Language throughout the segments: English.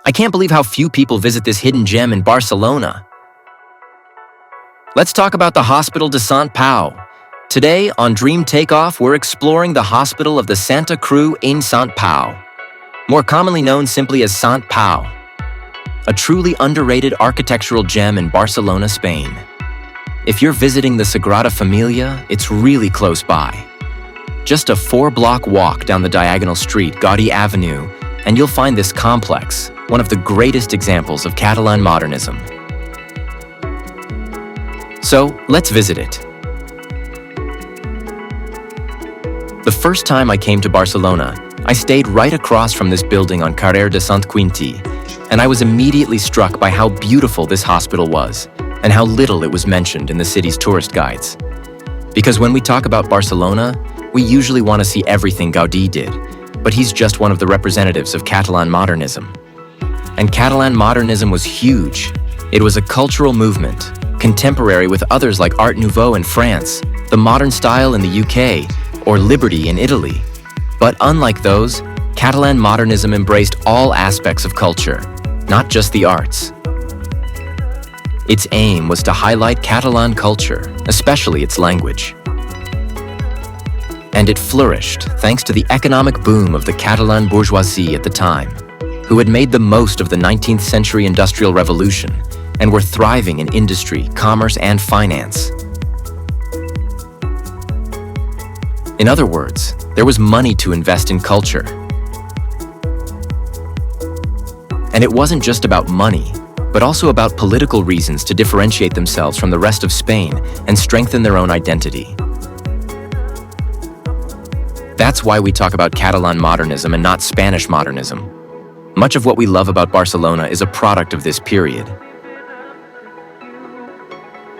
I can't believe how few people visit this hidden gem in Barcelona. Let's talk about the Hospital de Sant Pau. Today, on Dream Takeoff, we're exploring the Hospital of the Santa Creu in Sant Pau, more commonly known simply as Sant Pau, a truly underrated architectural gem in Barcelona, Spain. If you're visiting the Sagrada Familia, it's really close by. Just a 4-block walk down the diagonal street, Gaudi Avenue, and you'll find this complex, one of the greatest examples of Catalan modernism. So, let's visit it. The first time I came to Barcelona, I stayed right across from this building on Carrer de Sant Quintí, and I was immediately struck by how beautiful this hospital was, and how little it was mentioned in the city's tourist guides. Because when we talk about Barcelona, we usually want to see everything Gaudí did, but he's just one of the representatives of Catalan modernism. And Catalan modernism was huge. It was a cultural movement, contemporary with others like Art Nouveau in France, the modern style in the UK, or liberty in Italy. But unlike those, Catalan modernism embraced all aspects of culture, not just the arts. Its aim was to highlight Catalan culture, especially its language. And it flourished thanks to the economic boom of the Catalan bourgeoisie at the time, who had made the most of the 19th century industrial revolution and were thriving in industry, commerce, and finance. In other words, there was money to invest in culture. And it wasn't just about money, but also about political reasons to differentiate themselves from the rest of Spain and strengthen their own identity. That's why we talk about Catalan modernism and not Spanish modernism. Much of what we love about Barcelona is a product of this period.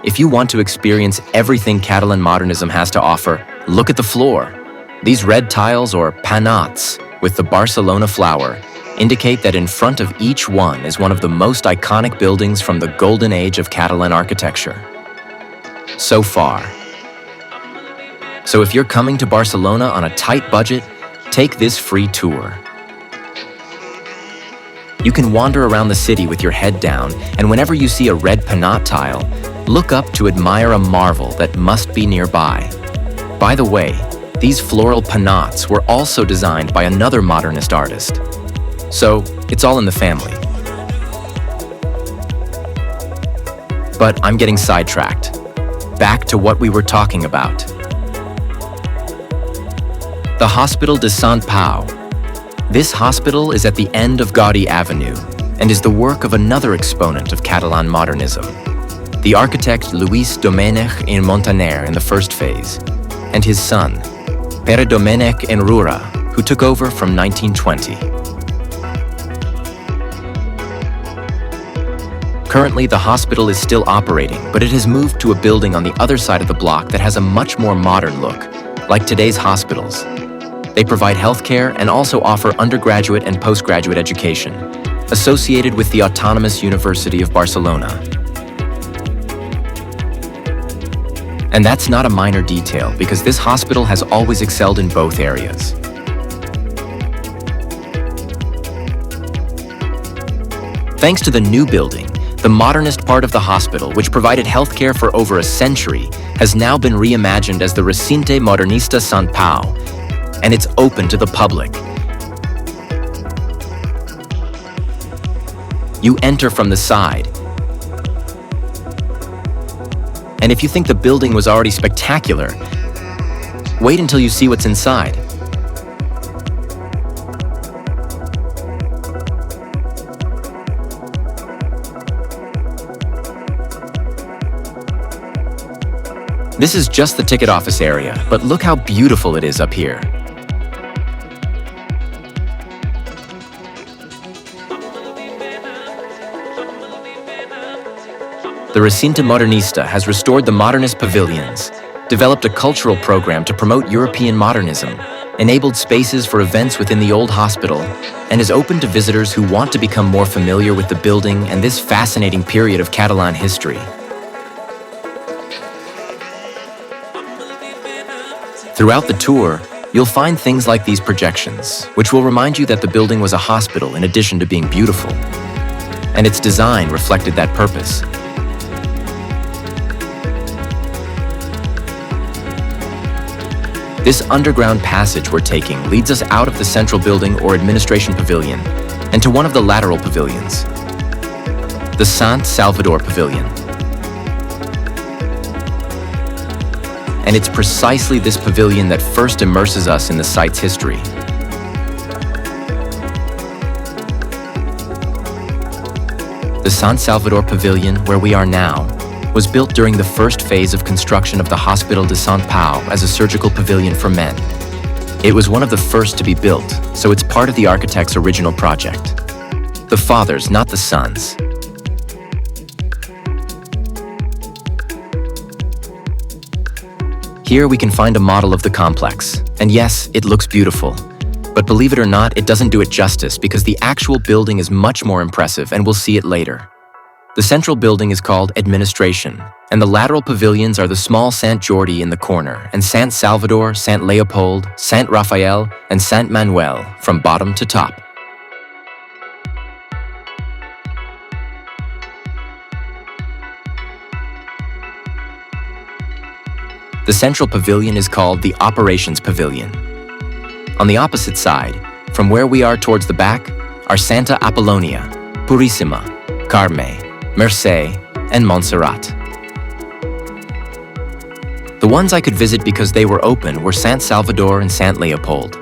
If you want to experience everything Catalan modernism has to offer, look at the floor. These red tiles, or panots, with the Barcelona flower, indicate that in front of each one is one of the most iconic buildings from the golden age of Catalan architecture. So far. So if you're coming to Barcelona on a tight budget, take this free tour. You can wander around the city with your head down, and whenever you see a red panot tile, look up to admire a marvel that must be nearby. By the way, these floral panots were also designed by another modernist artist. So, it's all in the family. But I'm getting sidetracked. Back to what we were talking about. The Hospital de Sant Pau. This hospital is at the end of Gaudi Avenue and is the work of another exponent of Catalan modernism, the architect Lluís Domènech i Montaner in the first phase, and his son, Pere Domènech Enrura, who took over from 1920. Currently, the hospital is still operating, but it has moved to a building on the other side of the block that has a much more modern look, like today's hospitals. They provide healthcare and also offer undergraduate and postgraduate education, associated with the Autonomous University of Barcelona. And that's not a minor detail, because this hospital has always excelled in both areas. Thanks to the new building, the modernist part of the hospital, which provided healthcare for over a century, has now been reimagined as the Recinte Modernista Sant Pau, and it's open to the public. You enter from the side, and if you think the building was already spectacular, wait until you see what's inside. This is just the ticket office area, but look how beautiful it is up here. The Recinte Modernista has restored the modernist pavilions, developed a cultural program to promote European modernism, enabled spaces for events within the old hospital, and is open to visitors who want to become more familiar with the building and this fascinating period of Catalan history. Throughout the tour, you'll find things like these projections, which will remind you that the building was a hospital in addition to being beautiful. and its design reflected that purpose. This underground passage we're taking leads us out of the central building or administration pavilion and to one of the lateral pavilions, the Sant Salvador Pavilion. And it's precisely this pavilion that first immerses us in the site's history. The Sant Salvador Pavilion, where we are now, was built during the first phase of construction of the Hospital de Sant Pau as a surgical pavilion for men. It was one of the first to be built, so it's part of the architect's original project. The fathers, not the sons. Here we can find a model of the complex, and yes, it looks beautiful. But believe it or not, it doesn't do it justice because the actual building is much more impressive, and we'll see it later. The central building is called Administration, and the lateral pavilions are the small Sant Jordi in the corner, and Sant Salvador, Sant Leopold, Sant Rafael, and Sant Manuel from bottom to top. The central pavilion is called the Operations Pavilion. On the opposite side, from where we are towards the back, are Santa Apollonia, Purissima, Carme, Mercè, and Montserrat. The ones I could visit because they were open were Sant Salvador and Sant Leopold.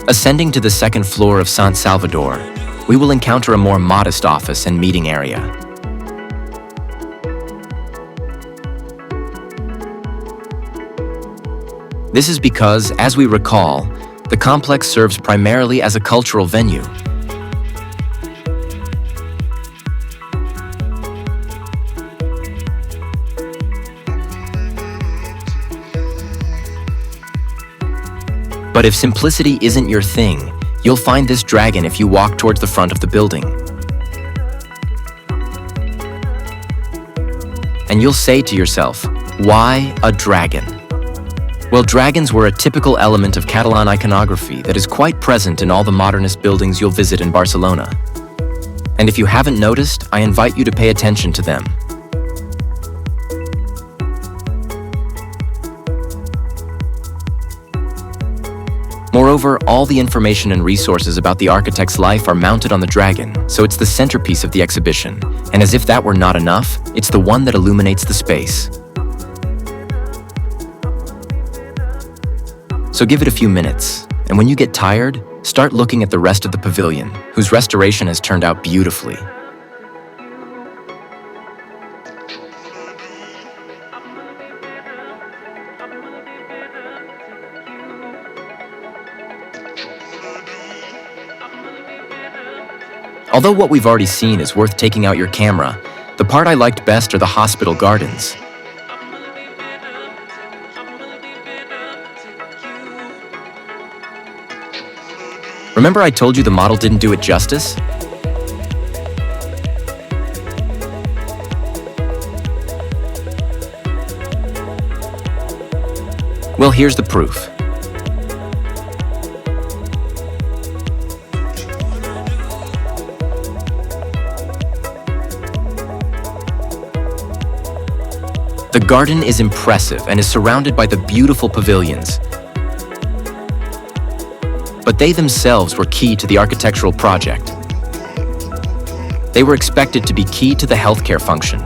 Ascending to the second floor of Sant Salvador, we will encounter a more modest office and meeting area. This is because, as we recall, the complex serves primarily as a cultural venue. But if simplicity isn't your thing, you'll find this dragon if you walk towards the front of the building. And you'll say to yourself, why a dragon? Well, dragons were a typical element of Catalan iconography that is quite present in all the modernist buildings you'll visit in Barcelona. And if you haven't noticed, I invite you to pay attention to them. Moreover, all the information and resources about the architect's life are mounted on the dragon, so it's the centerpiece of the exhibition. And as if that were not enough, it's the one that illuminates the space. So give it a few minutes, and when you get tired, start looking at the rest of the pavilion, whose restoration has turned out beautifully. Although what we've already seen is worth taking out your camera, the part I liked best are the hospital gardens. Remember I told you the model didn't do it justice? Well, here's the proof. The garden is impressive and is surrounded by the beautiful pavilions. But they themselves were key to the architectural project. They were expected to be key to the healthcare function,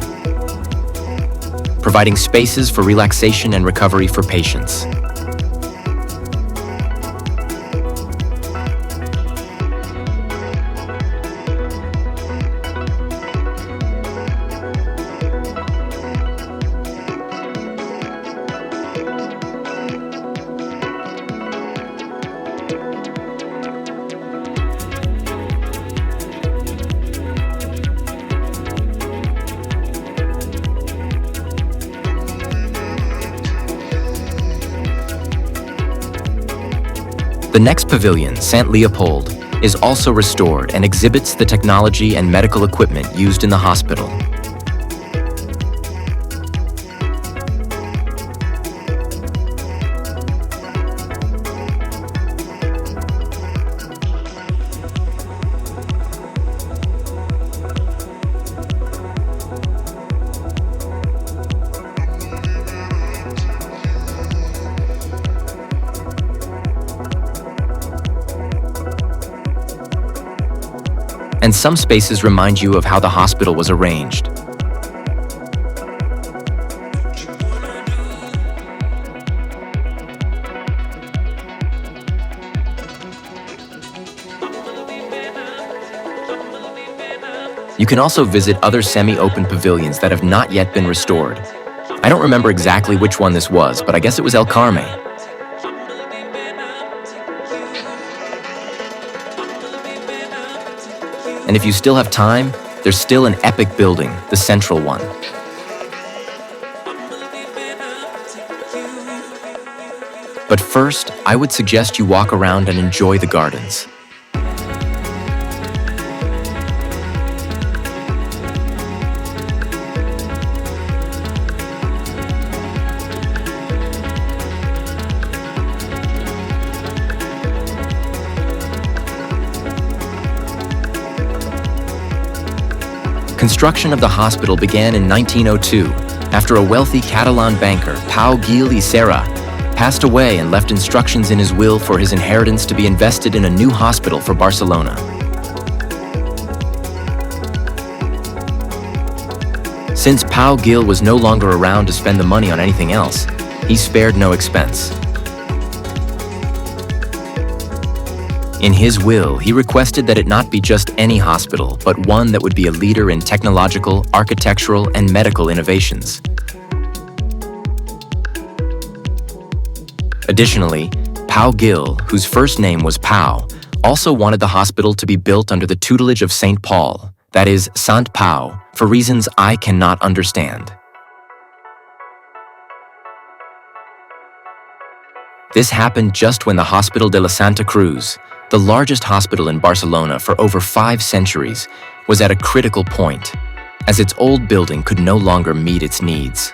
providing spaces for relaxation and recovery for patients. The next pavilion, Sant Leopold, is also restored and exhibits the technology and medical equipment used in the hospital. and some spaces remind you of how the hospital was arranged. You can also visit other semi-open pavilions that have not yet been restored. I don't remember exactly which one this was, but I guess it was El Carme. And if you still have time, there's still an epic building, the central one. But first, I would suggest you walk around and enjoy the gardens. Construction of the hospital began in 1902 after a wealthy Catalan banker, Pau Gil y Serra, passed away and left instructions in his will for his inheritance to be invested in a new hospital for Barcelona. Since Pau Gil was no longer around to spend the money on anything else, he spared no expense. In his will, he requested that it not be just any hospital, but one that would be a leader in technological, architectural, and medical innovations. Additionally, Pau Gil, whose first name was Pau, also wanted the hospital to be built under the tutelage of St. Paul, that is, Sant Pau, for reasons I cannot understand. This happened just when the Hospital de la Santa Cruz, the largest hospital in Barcelona for over 5 centuries, was at a critical point, as its old building could no longer meet its needs.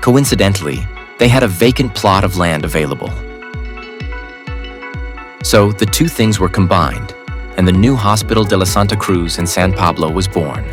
Coincidentally, they had a vacant plot of land available. So the two things were combined, and the new Hospital de la Santa Cruz in San Pablo was born.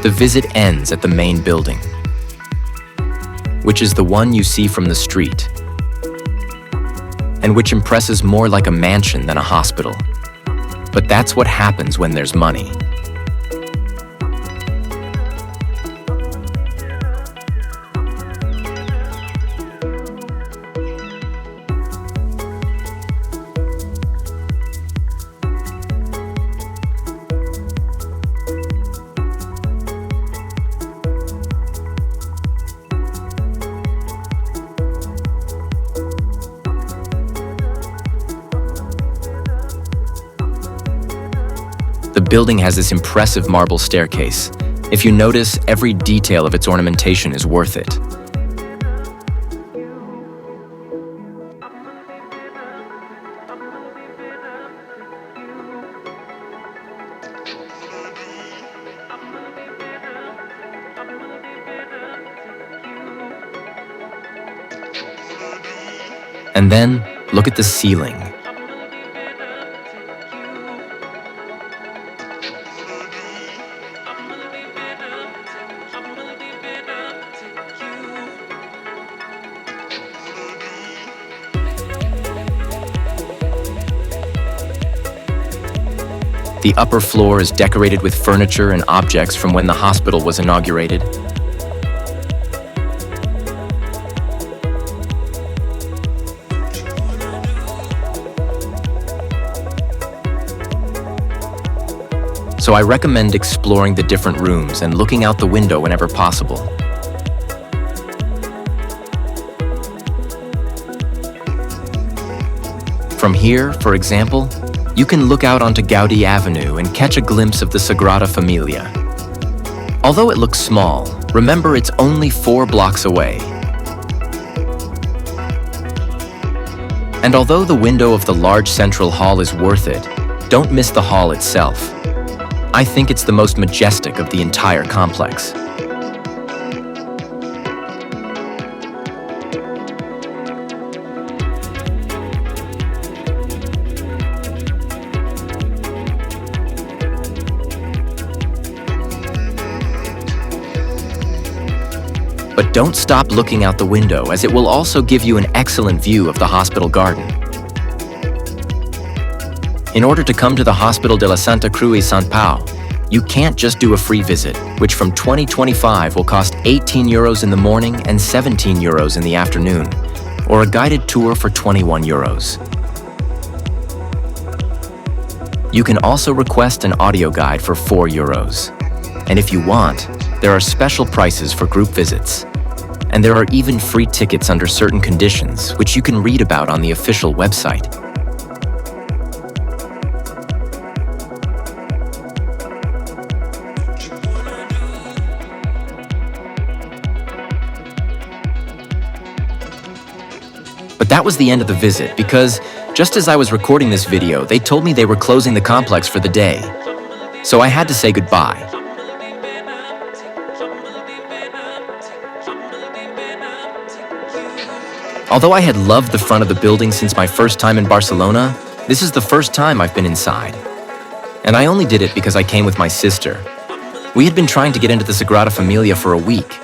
The visit ends at the main building, which is the one you see from the street, and which impresses more like a mansion than a hospital. But that's what happens when there's money. The building has this impressive marble staircase. If you notice, every detail of its ornamentation is worth it. And then, look at the ceiling. The upper floor is decorated with furniture and objects from when the hospital was inaugurated. So I recommend exploring the different rooms and looking out the window whenever possible. From here, for example, you can look out onto Gaudí Avenue and catch a glimpse of the Sagrada Familia. Although it looks small, remember it's only 4 blocks away. And although the window of the large central hall is worth it, don't miss the hall itself. I think it's the most majestic of the entire complex. But don't stop looking out the window, as it will also give you an excellent view of the hospital garden. In order to come to the Hospital de la Santa Cruz Sant Pau, you can't just do a free visit, which from 2025 will cost 18 euros in the morning and 17 euros in the afternoon, or a guided tour for 21 euros. You can also request an audio guide for 4 euros. And if you want, there are special prices for group visits. And there are even free tickets under certain conditions, which you can read about on the official website. But that was the end of the visit, because just as I was recording this video, they told me they were closing the complex for the day. So I had to say goodbye. Although I had loved the front of the building since my first time in Barcelona, this is the first time I've been inside. And I only did it because I came with my sister. We had been trying to get into the Sagrada Familia for a week.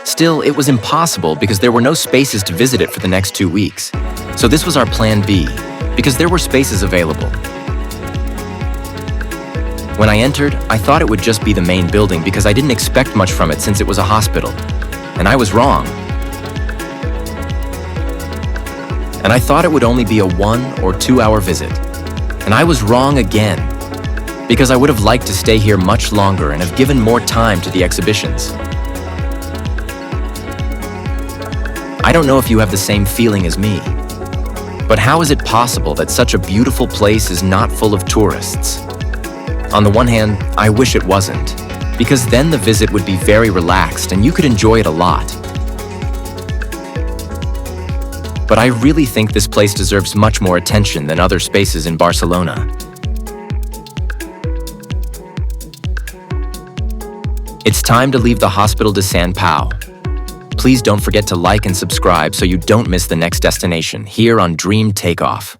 Still, it was impossible because there were no spaces to visit it for the next 2 weeks. So this was our plan B, because there were spaces available. When I entered, I thought it would just be the main building because I didn't expect much from it since it was a hospital. And I was wrong. And I thought it would only be a 1 or 2 hour visit. And I was wrong again, because I would have liked to stay here much longer and have given more time to the exhibitions. I don't know if you have the same feeling as me, but how is it possible that such a beautiful place is not full of tourists? On the one hand, I wish it wasn't, because then the visit would be very relaxed and you could enjoy it a lot. But I really think this place deserves much more attention than other spaces in Barcelona. It's time to leave the Hospital de Sant Pau. Please don't forget to like and subscribe so you don't miss the next destination here on Dream Takeoff.